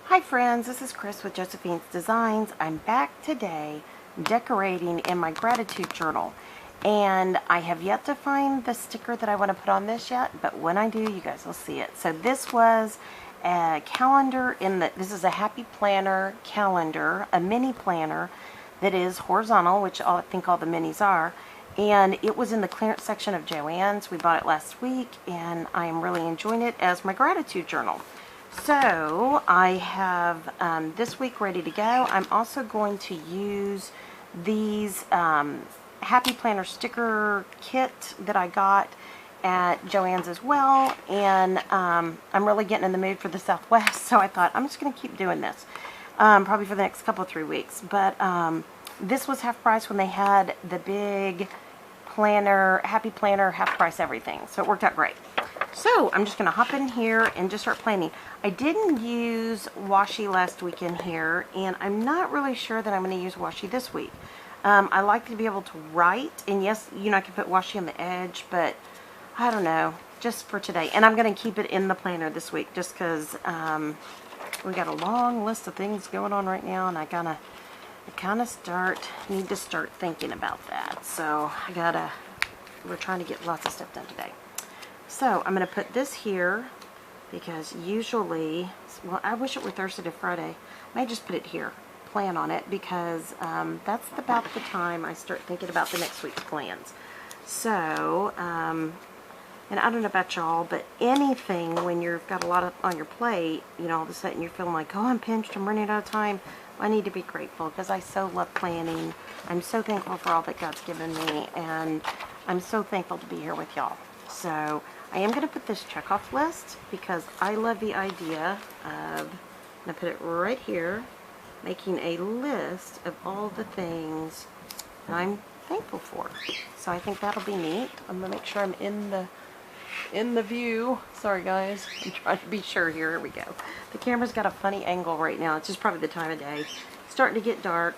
Hi friends, this is Chris with Josephine's Designs. I'm back today decorating in my gratitude journal, and I have yet to find the sticker that I want to put on this yet, but when I do, you guys will see it. So this was a calendar this is a happy planner calendar, a mini planner that is horizontal, which I think all the minis are, and it was in the clearance section of Joann's. We bought it last week, and I am really enjoying it as my gratitude journal. So I have this week ready to go. I'm also going to use these Happy Planner sticker kit that I got at Joann's as well, and I'm really getting in the mood for the Southwest, so I thought I'm just going to keep doing this probably for the next couple of 3 weeks. But this was half price when they had the big planner, Happy Planner, half price everything, so it worked out great. So I'm just going to hop in here and just start planning. I didn't use washi last week in here, and I'm not really sure that I'm going to use washi this week. I like to be able to write, and yes, you know, I can put washi on the edge, but I don't know, just for today. And I'm going to keep it in the planner this week just because we got a long list of things going on right now, and I need to start thinking about that. So we're trying to get lots of stuff done today. So I'm going to put this here because usually, well, I wish it were Thursday to Friday. I may just put it here, plan on it, because that's about the time I start thinking about the next week's plans. So, and I don't know about y'all, but anything when you've got a lot on your plate, you know, all of a sudden you're feeling like, oh, I'm pinched, I'm running out of time. I need to be grateful because I so love planning. I'm so thankful for all that God's given me, and I'm so thankful to be here with y'all. So I am going to put this checkoff list because I love the idea of, I'm going to put it right here, making a list of all the things that I'm thankful for. So I think that'll be neat. I'm going to make sure I'm in the view. Sorry guys, I'm trying to be sure here. Here we go. The camera's got a funny angle right now. It's just probably the time of day. It's starting to get dark.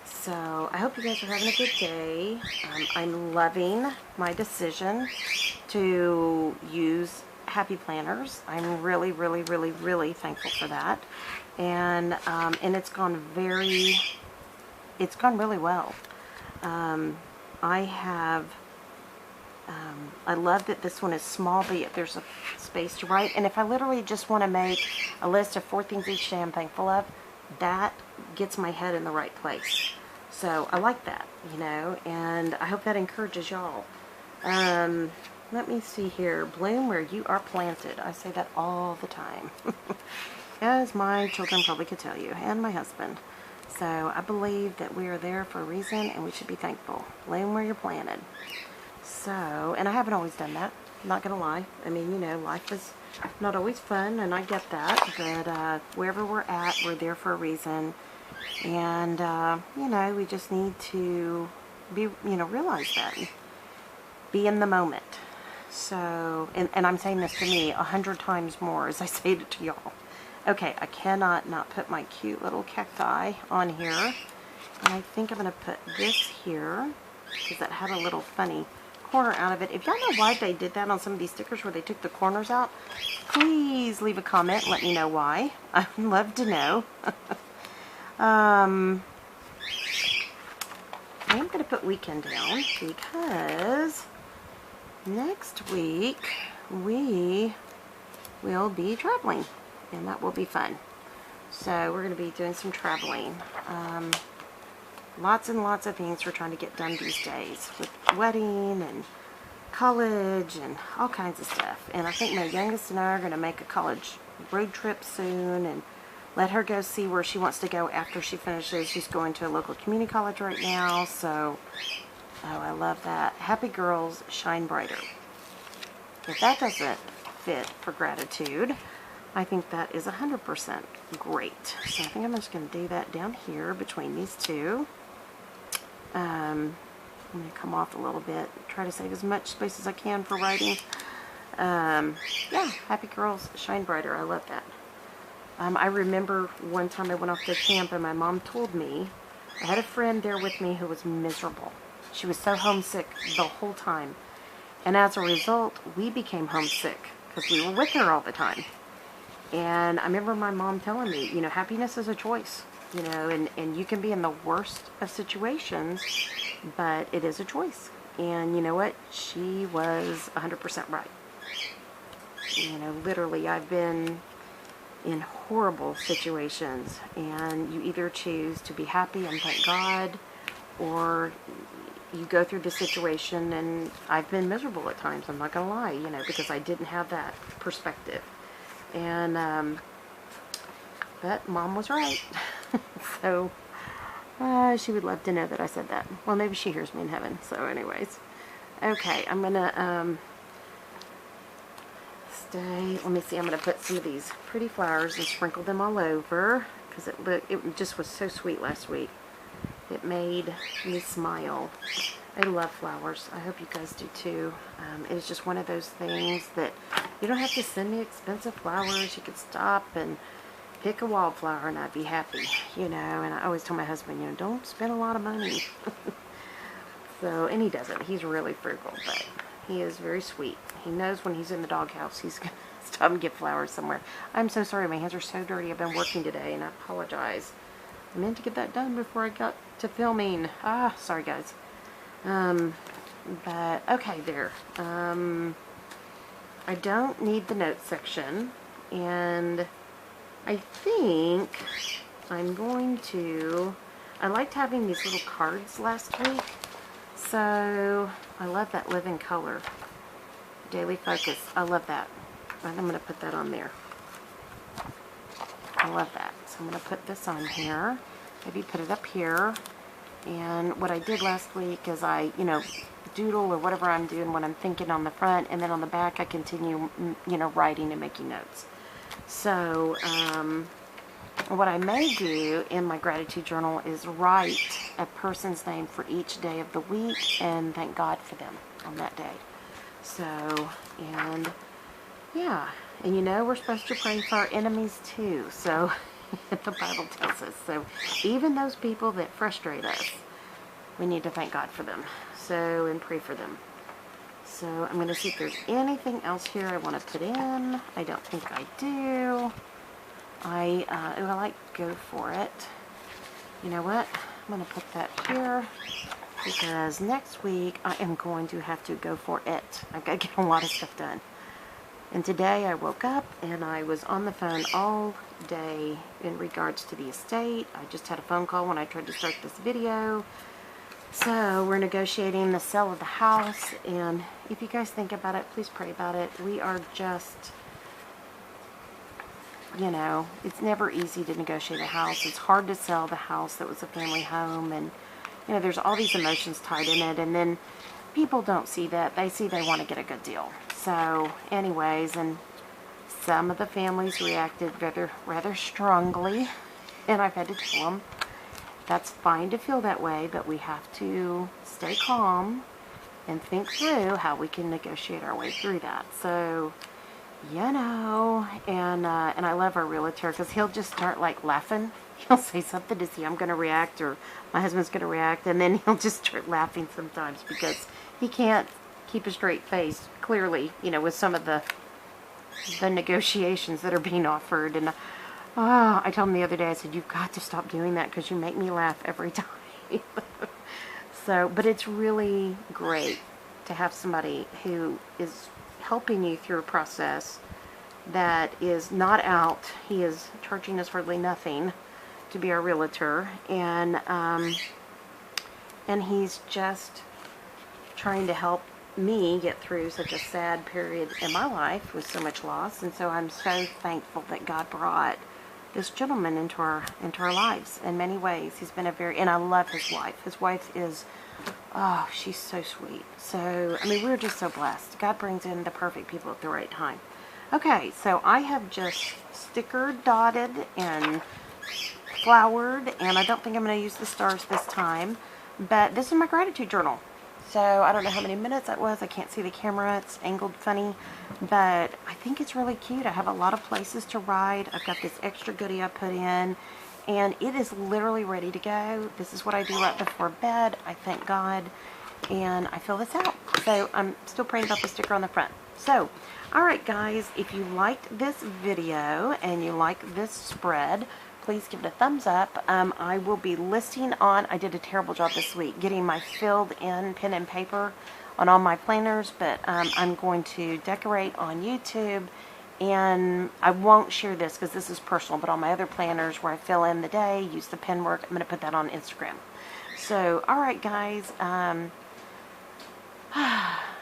So I hope you guys are having a good day. I'm loving my decision to use Happy Planners. I'm really, really, really, really thankful for that. And it's gone really well. I love that this one is small, but yet there's a space to write. And if I literally just want to make a list of 4 things each day I'm thankful of, that gets my head in the right place. So I like that, you know, and I hope that encourages y'all. Let me see here. Bloom where you are planted. I say that all the time. As my children probably could tell you, and my husband. So I believe that we are there for a reason, and we should be thankful. Bloom where you're planted. So, and I haven't always done that. I'm not going to lie. I mean, you know, life is not always fun, and I get that. But wherever we're at, we're there for a reason. And, you know, we just need to be, you know, realize that. Be in the moment. So, and I'm saying this to me 100 times more as I say it to y'all. Okay, I cannot not put my cute little cacti on here. And I think I'm going to put this here because that had a little funny corner out of it. If y'all know why they did that on some of these stickers where they took the corners out, please leave a comment and let me know why. I'd love to know. I am going to put weekend down because next week we will be traveling, and that will be fun. So we're going to be doing some traveling. Lots and lots of things we're trying to get done these days with wedding and college and all kinds of stuff. And I think my youngest and I are going to make a college road trip soon and let her go see where she wants to go after she finishes. She's going to a local community college right now, so, oh, I love that. Happy girls shine brighter. If that doesn't fit for gratitude, I think that is 100% great. So I think I'm just going to do that down here between these two. I'm going to come off a little bit, try to save as much space as I can for writing. Yeah, happy girls shine brighter. I love that. I remember one time I went off to camp and my mom told me, I had a friend there with me who was miserable. She was so homesick the whole time. And as a result, we became homesick because we were with her all the time. And I remember my mom telling me, you know, happiness is a choice, you know, and you can be in the worst of situations, but it is a choice. And you know what? She was 100% right. You know, literally, I've been in horrible situations, and you either choose to be happy and thank God, or you go through the situation, and I've been miserable at times, I'm not gonna lie, you know, because I didn't have that perspective. And but Mom was right. So she would love to know that I said that. Well, maybe she hears me in heaven. So anyways, okay, I'm gonna let me see, I'm gonna put some of these pretty flowers and sprinkle them all over, because it just was so sweet last week. It made me smile. I love flowers. I hope you guys do too. It's just one of those things that you don't have to send me expensive flowers. You could stop and pick a wildflower and I'd be happy, you know. And I always tell my husband, you know, don't spend a lot of money. So, and he doesn't. He's really frugal, but he is very sweet. He knows when he's in the doghouse, he's going to stop and get flowers somewhere. I'm so sorry. My hands are so dirty. I've been working today, and I apologize. I meant to get that done before I got to filming. Sorry, guys. But, okay, there. I don't need the notes section, and I think I'm going to... I liked having these little cards last week. So, I love that Live in Color. Daily Focus. I love that. And I'm going to put that on there. I love that. So, I'm going to put this on here. Maybe put it up here. And what I did last week is I, you know, doodle or whatever I'm doing, what I'm thinking on the front. And then on the back, I continue, you know, writing and making notes. So, what I may do in my gratitude journal is write a person's name for each day of the week and thank God for them on that day. So, and yeah, and you know, we're supposed to pray for our enemies too. So, the Bible tells us. So, even those people that frustrate us, we need to thank God for them. So, and pray for them. So, I'm going to see if there's anything else here I want to put in. I don't think I do. I like Go For It. You know what? I'm going to put that here because next week I am going to have to go for it. I've got to get a lot of stuff done. And today I woke up and I was on the phone all day in regards to the estate. I just had a phone call when I tried to start this video. So we're negotiating the sale of the house, and if you guys think about it, please pray about it. We are just... You know, it's never easy to negotiate a house. It's hard to sell the house that was a family home, and, you know, there's all these emotions tied in it, and then people don't see that. They see they want to get a good deal. So, anyways, and some of the families reacted rather strongly, and I've had to tell them that's fine to feel that way, but we have to stay calm and think through how we can negotiate our way through that. So, you know, and I love our realtor because he'll just start like laughing. He'll say something to see I'm going to react or my husband's going to react, and then he'll just start laughing sometimes because he can't keep a straight face, clearly, you know, with some of the negotiations that are being offered. And I told him the other day, I said, you've got to stop doing that because you make me laugh every time. So, but it's really great to have somebody who is helping you through a process that is not out. He is charging us hardly nothing to be our realtor, and he's just trying to help me get through such a sad period in my life with so much loss. And so I'm so thankful that God brought this gentleman into our lives in many ways. He's been and I love his wife. His wife is, oh, she's so sweet. So, I mean, we're just so blessed. God brings in the perfect people at the right time. Okay, so I have just stickered, dotted, and flowered, and I don't think I'm going to use the stars this time, but this is my gratitude journal. So, I don't know how many minutes that was. I can't see the camera. It's angled funny, but I think it's really cute. I have a lot of places to write. I've got this extra goodie I put in, and it is literally ready to go. This is what I do right before bed. I thank God, and I fill this out. So I'm still praying about the sticker on the front. So, alright guys, if you liked this video and you like this spread, please give it a thumbs up. I will be listing on, I did a terrible job this week getting my filled in pen and paper on all my planners, but I'm going to decorate on YouTube, and I won't share this because this is personal, but on my other planners where I fill in the day, use the pen work, I'm going to put that on Instagram. So, alright guys,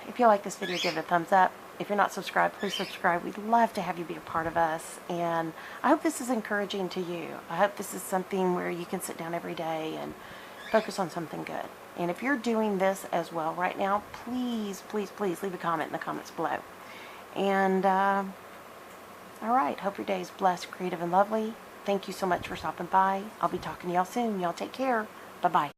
if you like this video, give it a thumbs up. If you're not subscribed, please subscribe. We'd love to have you be a part of us, and I hope this is encouraging to you. I hope this is something where you can sit down every day and focus on something good. And if you're doing this as well right now, please, please, please leave a comment in the comments below. And, alright, hope your day is blessed, creative, and lovely. Thank you so much for stopping by. I'll be talking to y'all soon. Y'all take care. Bye-bye.